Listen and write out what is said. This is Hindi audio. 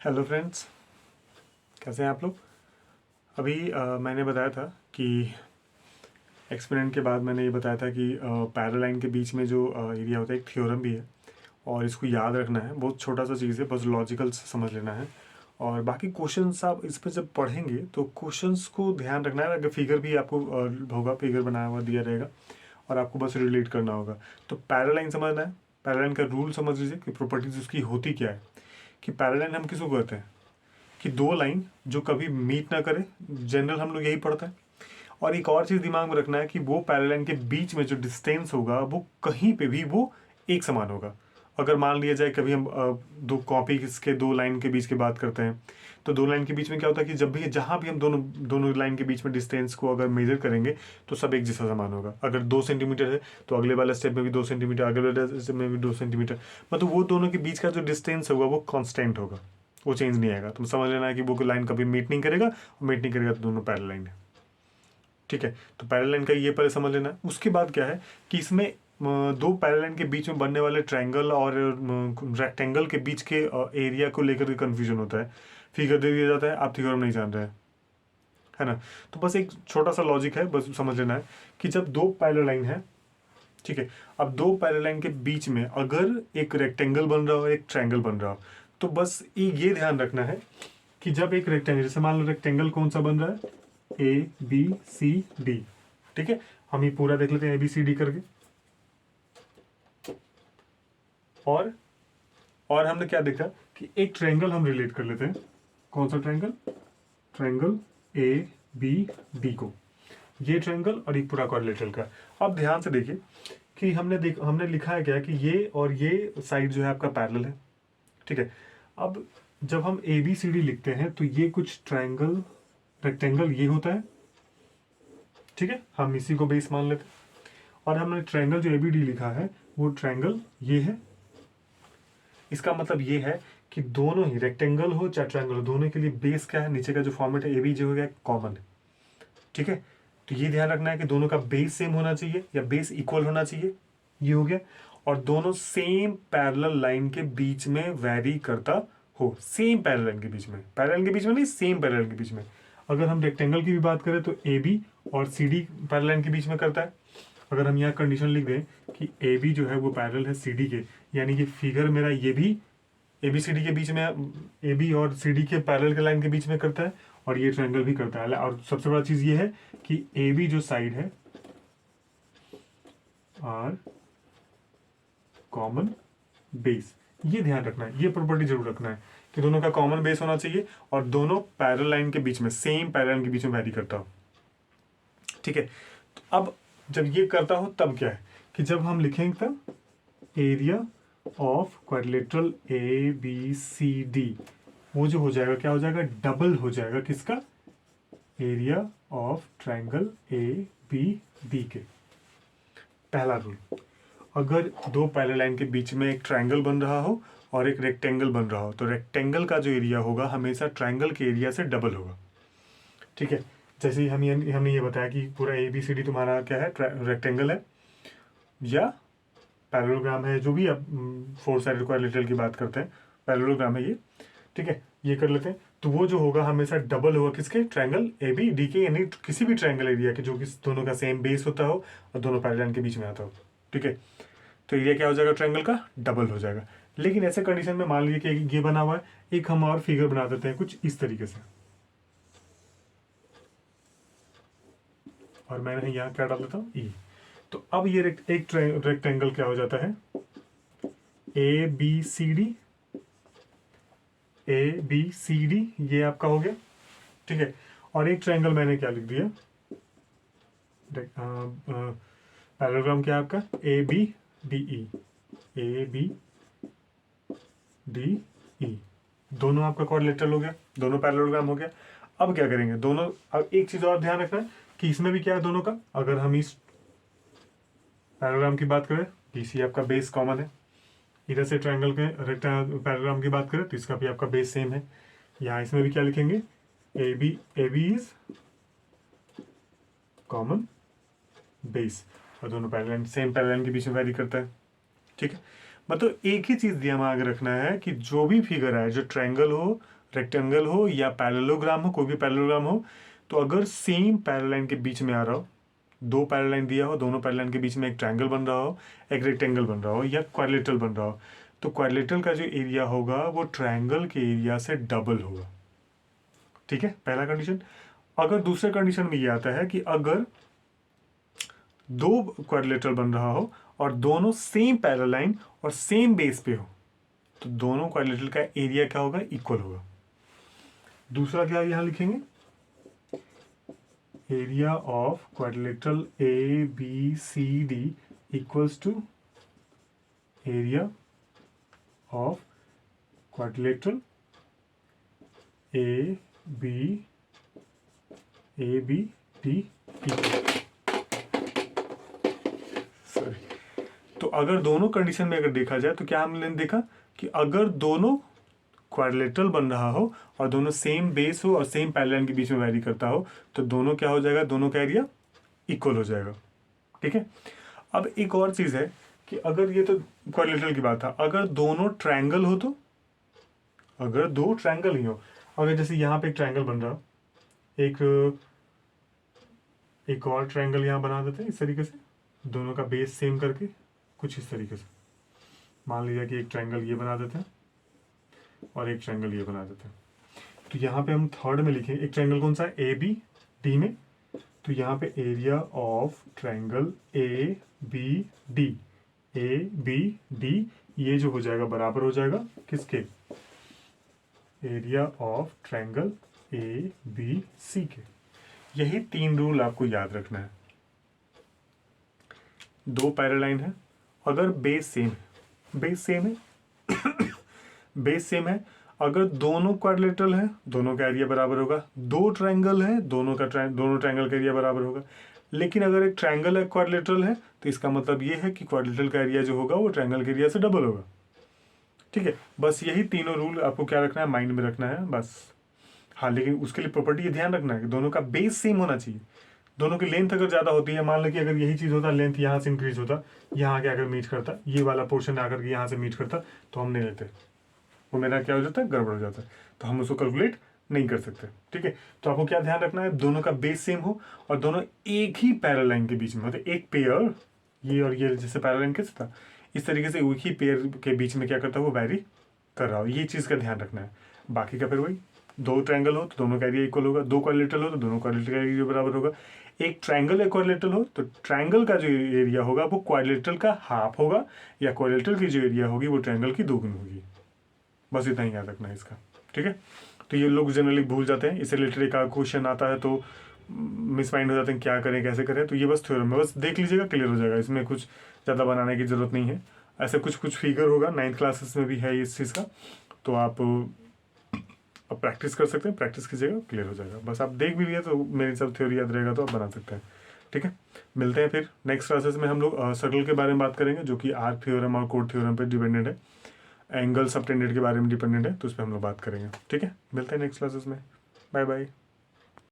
हेलो फ्रेंड्स, कैसे हैं आप लोग। अभी मैंने बताया था कि एक्सपेरिमेंट के बाद मैंने ये बताया था कि पैरालाइन के बीच में जो एरिया होता है एक थ्योरम भी है और इसको याद रखना है। बहुत छोटा सा चीज़ है, बस लॉजिकल समझ लेना है। और बाकी क्वेश्चंस आप इस पर जब पढ़ेंगे तो क्वेश्चंस को ध्यान रखना है। अगर फिगर भी आपको होगा, फिगर बनाया हुआ दिया रहेगा और आपको बस रिलेट करना होगा। तो पैरालाइन समझना है। पैरालाइन का रूल समझ लीजिए कि प्रॉपर्टीज उसकी होती क्या है। कि पैरालाइन हम किसको कहते हैं कि दो लाइन जो कभी मीट ना करे। जनरल हम लोग यही पढ़ते हैं। और एक और चीज़ दिमाग में रखना है कि वो पैरेलल के बीच में जो डिस्टेंस होगा वो कहीं पे भी वो एक समान होगा। अगर मान लिया जाए कभी हम दो कॉपी के दो लाइन के बीच की बात करते हैं तो दो लाइन के बीच में क्या होता है कि जब भी जहाँ भी हम दोनों दोनों लाइन के बीच में डिस्टेंस को अगर मेजर करेंगे तो सब एक जैसा समान होगा। अगर 2 सेंटीमीटर है तो अगले वाले स्टेप में भी 2 सेंटीमीटर, अगले वाले स्टेप में भी 2 सेंटीमीटर। मतलब वो दोनों के बीच का जो डिस्टेंस होगा वो कॉन्स्टेंट होगा, वो चेंज नहीं आएगा। तुम समझ लेना है कि वो लाइन कभी मीट नहीं करेगा, और मीट नहीं करेगा तो दोनों पैरेलल लाइन है। ठीक है, तो पैरेलल लाइन का ये पहले समझ लेना है। उसके बाद क्या है कि इसमें दो पैरेलल लाइन के बीच में बनने वाले ट्रायंगल और रेक्टेंगल के बीच के एरिया को लेकर के कन्फ्यूजन होता है। फिगर दे दिया जाता है, आप थ्योरम नहीं जान रहे हैं, है ना। तो बस एक छोटा सा लॉजिक है, बस समझ लेना है कि जब दो पैरेलल लाइन है, ठीक है, अब दो पैरेलल लाइन के बीच में अगर एक रेक्टेंगल बन रहा हो एक ट्रायंगल बन रहा हो तो बस ये ध्यान रखना है कि जब एक रेक्टेंगल, जैसे मान लो रेक्टेंगल कौन सा बन रहा है, ए बी सी डी। ठीक है, हम ये पूरा देख लेते हैं ए बी सी डी करके। और और हमने क्या देखा कि एक ट्रायंगल हम रिलेट कर लेते हैं। कौन सा triangle? Triangle A B D को, ये ट्रायंगल और एक पूरा क्वाड्रिलेटरल का। अब ध्यान से देखिए कि हमने लिखा है क्या कि ये और ये साइड जो है आपका पैरेलल है। ठीक है, अब जब हम ए बी सी डी लिखते हैं तो ये कुछ ट्रायंगल रेक्टेंगल ये होता है। ठीक है, हम इसी को बेस मान लेते हैं। और हमने ट्रायंगल जो ए बी डी लिखा है वो ट्रायंगल ये है। इसका मतलब ये है कि दोनों ही रेक्टेंगल हो चाहे ट्रायंगल हो, दोनों के लिए बेस क्या है, नीचे का जो फॉर्मेट है ए बी जो हो गया कॉमन है। ठीक है, तो ये ध्यान रखना है कि दोनों का बेस सेम होना चाहिए या बेस इक्वल होना चाहिए, ये हो गया। और दोनों सेम पैरेलल लाइन के बीच में वैरी करता हो, सेम पैरेलल लाइन के बीच में, पैरेलल के बीच में नहीं, सेम पैरेलल के बीच में। अगर हम रेक्टेंगल की भी बात करें तो ए बी और सी डी पैरेलल लाइन के बीच में करता है। अगर हम यहाँ कंडीशन लिख दें कि ए बी जो है वो पैरेलल है सी डी के, यानी कि फिगर मेरा ये भी ए बी सी डी के बीच में, ए बी और सी डी के पैरेलल के लाइन के बीच में करता है और ये ट्रायंगल भी करता है। और सबसे बड़ा चीज ये है कि ए बी जो साइड है आर कॉमन बेस, ये ध्यान रखना है, ये प्रॉपर्टी जरूर रखना है कि दोनों का कॉमन बेस होना चाहिए और दोनों पैरेलल लाइन के बीच में, सेम पैरेलल लाइन के बीच में वैरी करता हो। ठीक है, तो अब जब ये करता हो तब क्या है कि जब हम लिखेंगे तब area of quadrilateral A B C D, वो जो हो जाएगा क्या हो जाएगा, डबल हो जाएगा किसका, area of triangle A B D के। पहला रूल, अगर दो पैरेलल लाइन के बीच में एक ट्रायंगल बन रहा हो और एक रेक्टेंगल बन रहा हो तो रेक्टेंगल का जो एरिया होगा हमेशा ट्रायंगल के एरिया से डबल होगा। ठीक है, जैसे ही हमने ये बताया कि पूरा ए बी सी डी तुम्हारा क्या है, रेक्टेंगल है या पैरेललोग्राम है, जो भी आप फोर साइडेड क्वाड्रिलेटरल की बात करते हैं, पैरेललोग्राम है ये। ठीक है, ये कर लेते हैं। तो वो जो होगा हमेशा डबल होगा किसके, ट्रायंगल ए बी डी के, यानी किसी भी ट्रायंगल एरिया के जो कि दोनों का सेम बेस होता हो और दोनों पैरेलल के बीच में आता हो। ठीक है, तो एरिया क्या हो जाएगा, ट्रायंगल का डबल हो जाएगा। लेकिन ऐसे कंडीशन में मान लीजिए कि ये बना हुआ है, एक हम और फिगर बना देते हैं कुछ इस तरीके से। और मैंने यहाँ क्या डाल देता हूँ, ई। तो अब ये एक रेक्टेंगल क्या हो जाता है, A B C D, A B C D, ये आपका हो गया। ठीक है, और एक ट्रायंगल मैंने क्या लिख दिया, पैरेललोग्राम क्या है आपका, A B D E, A B D E, दोनों आपका क्वाड्रिलेटरल हो गया, दोनों पैरेललोग्राम हो गया। अब क्या करेंगे दोनों, अब एक चीज और ध्यान रखना है कि इसमें भी क्या है दोनों का, अगर हम इस पैरेललोग्राम की बात करें इसी आपका बेस कॉमन है, इधर से ट्रायंगल के पैरेललोग्राम की बात करें तो इसका भी आपका बेस सेम है। यहाँ इसमें भी क्या लिखेंगे, A B is common base, और दोनों पैरेलल सेम पैरेलल के बीच में वैरी करता है। ठीक है, मतलब एक ही चीज़ दिमाग रखना है कि जो भी फिगर है, जो ट्रायंगल हो, रेक्टेंगल हो या पैरेललोग्राम हो, कोई भी पैरेललोग्राम हो, तो अगर सेम पैरेलल के बीच में आ रहा हो, दो पैरेलल दिया हो, दोनों पैरेलल के बीच में एक ट्रायंगल बन रहा हो, एक रेक्टेंगल बन रहा हो या क्वाड्रिलेटरल बन रहा हो, तो क्वाड्रिलेटरल का जो एरिया होगा वो ट्रायंगल के एरिया से डबल होगा। ठीक है, पहला कंडीशन। अगर दूसरे कंडीशन में ये आता है कि अगर दो क्वाड्रिलेटरल बन रहा हो और दोनों सेम पैरेलल और सेम बेस पे हो, तो दोनों क्वाड्रिलेटरल का एरिया क्या होगा? इक्वल होगा। दूसरा क्या यहां लिखेंगे? Area of quadrilateral A B C D equals to area of quadrilateral A B D sorry. तो अगर दोनों कंडीशन में अगर देखा जाए तो क्या हमने देखा कि अगर दोनों क्वाड्रिलेटरल बन रहा हो और दोनों सेम बेस हो और सेम पैरेलल के बीच में वैरी करता हो, तो दोनों क्या हो जाएगा? दोनों का एरिया इक्वल हो जाएगा। ठीक है। अब एक और चीज़ है कि अगर ये तो क्वाड्रिलेटरल की बात था, अगर दोनों ट्रायंगल हो, तो अगर दो ट्रायंगल ही हो, अगर जैसे यहाँ पे एक ट्रायंगल बन रहा, एक और ट्रायंगल यहाँ बना देते हैं इस तरीके से, दोनों का बेस सेम करके कुछ इस तरीके से। मान लीजिए कि एक ट्रायंगल ये बना देते हैं और एक ट्रायंगल ये बना देते हैं। तो यहाँ पे हम थर्ड में लिखेंगे, एक ट्रायंगल कौन सा है? ए बी डी में। तो यहाँ पे area of triangle A B D, ये जो हो जाएगा बराबर हो जाएगा किसके? Area of triangle A B C के। यही तीन रूल आपको याद रखना है। दो पैरेलल है, अगर बेस सेम है, अगर दोनों क्वाड्रिलेटरल है, दोनों का एरिया बराबर होगा। दो ट्रायंगल है, दोनों ट्रायंगल का एरिया बराबर होगा। लेकिन अगर एक ट्रायंगल है, क्वाड्रिलेटरल है, तो इसका मतलब ये है कि क्वाड्रिलेटरल का एरिया जो होगा वो ट्रायंगल के एरिया से डबल होगा। ठीक है, बस यही तीनों रूल आपको क्या रखना है? माइंड में रखना है बस। हाँ, लेकिन उसके लिए प्रॉपर्टी ये ध्यान रखना है कि दोनों का बेस सेम होना चाहिए। दोनों की लेंथ अगर ज़्यादा होती है, मान लो कि अगर यही चीज़ होता, लेंथ यहाँ से इंक्रीज होता, यहाँ आके अगर मीट करता, ये वाला पोर्शन आकर के यहाँ से मीट करता, तो हम नहीं लेते, वो मेरा क्या हो जाता है? गड़बड़ हो जाता है, तो हम उसको कैलकुलेट नहीं कर सकते। ठीक है, तो आपको क्या ध्यान रखना है? दोनों का बेस सेम हो और दोनों एक ही पैरेलल के बीच में, मतलब एक पेयर, ये और ये जैसे पैरेलल कैसे था, इस तरीके से एक ही पेयर के बीच में क्या करता है? वो वैरी कर रहा हो। ये चीज़ का ध्यान रखना है। बाकी का फिर वही, दो ट्रायंगल हो तो दोनों का एरिया इक्वल होगा, दो क्वाड्रिलेटरल हो तो दोनों क्वाड्रिलेटरल का एरिया बराबर होगा, एक ट्रायंगल एक क्वाड्रिलेटरल हो तो ट्रायंगल का जो एरिया होगा वो क्वाड्रिलेटरल का हाफ होगा, या क्वाड्रिलेटरल की जो एरिया होगी वो ट्रायंगल की दोगुनी होगी। बस इतना ही याद रखना है इसका। ठीक है, तो ये लोग जनरली भूल जाते हैं, इससे रिलेटेड एक क्वेश्चन आता है तो मिस माइंड हो जाते हैं, क्या करें कैसे करें। तो ये बस थ्योरम है, बस देख लीजिएगा, क्लियर हो जाएगा। इसमें कुछ ज़्यादा बनाने की ज़रूरत नहीं है। ऐसे कुछ फिगर होगा, 9th क्लासेस में भी है इस चीज़ का, तो आप अब प्रैक्टिस कर सकते हैं, प्रैक्टिस कीजिएगा, क्लियर हो जाएगा। बस आप देख भी लिया तो मेरी सब थ्योरी याद रहेगा तो आप बना सकते हैं। ठीक है, मिलते हैं फिर नेक्स्ट क्लासेस में। हम लोग सर्कल के बारे में बात करेंगे, जो कि आर्क थ्योरम और कोड थ्योरम पर डिपेंडेंट है। एंगल सबटेंडेड के बारे में डिपेंडेंट है, तो उस पर हम लोग बात करेंगे। ठीक है, मिलते हैं नेक्स्ट क्लासेस में। Bye bye.